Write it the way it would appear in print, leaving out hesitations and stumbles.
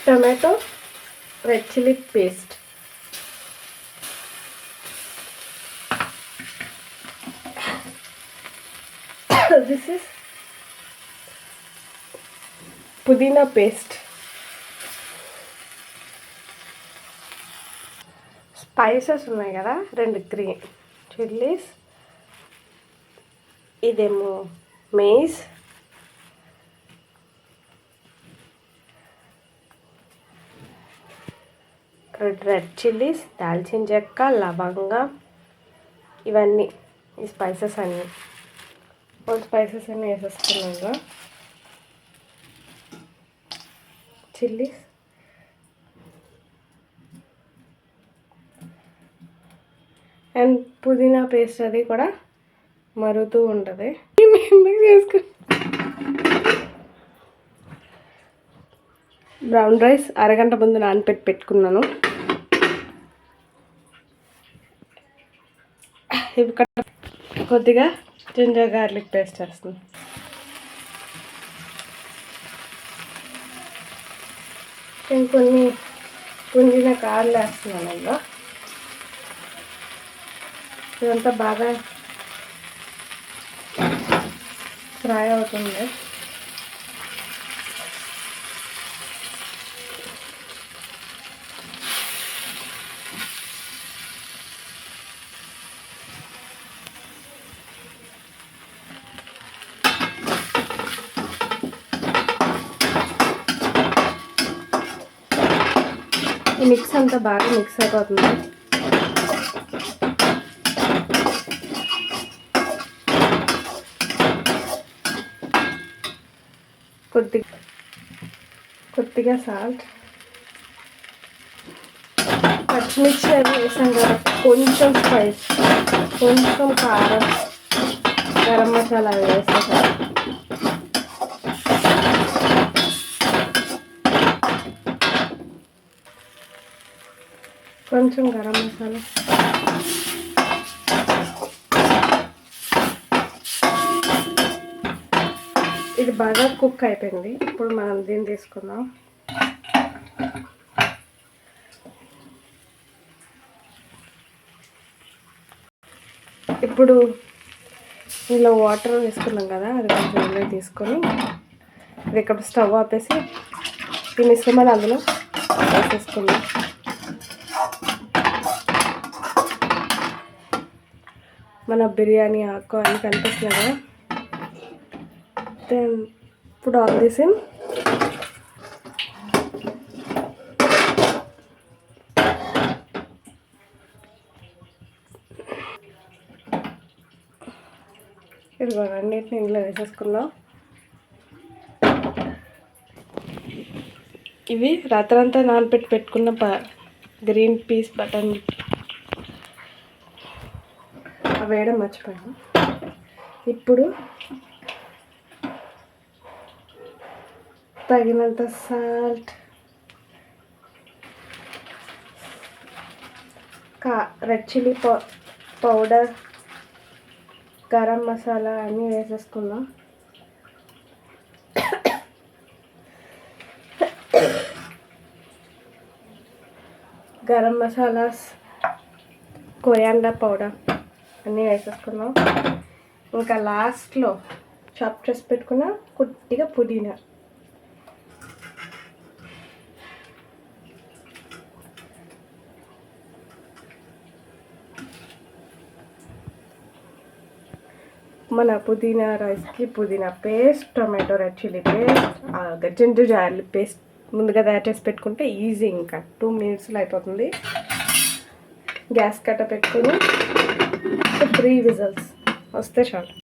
Tomato red chilli paste, this is pudina paste, spices ఉన్నాయి కదా 2 green chillies, ఇదేమో mace, red chillies, దాల్చిన చెక్క, లవంగా, ఇవన్నీ ఈ స్పైసెస్ అన్నీ స్పైసెస్ అన్నీ వేసేసుకున్నాను. చిల్లీస్, అండ్ పుదీనా పేస్ట్ అది కూడా మరుగుతూ ఉంటుంది. ఎందుకు చేసుకు బ్రౌన్ రైస్ అరగంట ముందు పెట్టుకున్నాను. ఇవి కొద్దిగా జింజర్ గార్లిక్ పేస్ట్ వేస్తున్నాను. ఇంకొన్ని పుదీనా కాయలు వేస్తున్నాను. అందులో ఇదంతా బాగా ఫ్రై అవుతుంది. ఈ మిక్స్ అంతా బాగా మిక్స్ అయిపోతుంది. కొద్దిగా సాల్ట్, పచ్చిమిర్చి అది వేసాం కదా, కొంచెం స్పైస్, కొంచెం కారం, గరం మసాలా వేసేసాం. కొంచెం గరం మసాలా, ఇది బాగా కుక్ అయిపోయింది. ఇప్పుడు మనం దీన్ని తీసుకుందాం. ఇప్పుడు ఇలా వాటర్ వేసుకున్నాం కదా, అది కొంచెం ఇలా తీసుకొని ఇది ఇక్కడ స్టవ్ ఆపేసి ఈ మిశ్రమాలు అందులో వేసేసుకుందాం. మన బిర్యానీ ఆకు అన్నీ కనిపిస్తున్నాయి కదా. దెన్ ఇప్పుడు ఆల్ దిస్ ఇన్ ఇదిగో అన్నిటిని ఇందులో వేసేసుకుందాం. ఇవి రాత్రంతా పెట్టుకున్న గ్రీన్ పీస్ బటన్ వేయడం మర్చిపోయాను. ఇప్పుడు తగినంత salt, red chilli powder, garam masala అన్నీ వేసేసుకుందాం. గరం మసాలాస్, కొరియాండర్ పౌడర్ అన్నీ వేసేసుకుందాం. ఇంకా లాస్ట్లో చాప్ చేసి పెట్టుకున్న కొద్దిగా పుదీనా, మన పుదీనా రైస్కి పుదీనా paste, tomato red chilli paste, ginger garlic paste ముందుగా తయారు చేసి పెట్టుకుంటే ఈజీ. ఇంకా 2 minutesలో అయిపోతుంది. గ్యాస్ కట్ట పెట్టుకొని 3 విజిల్స్ వస్తే చాలు.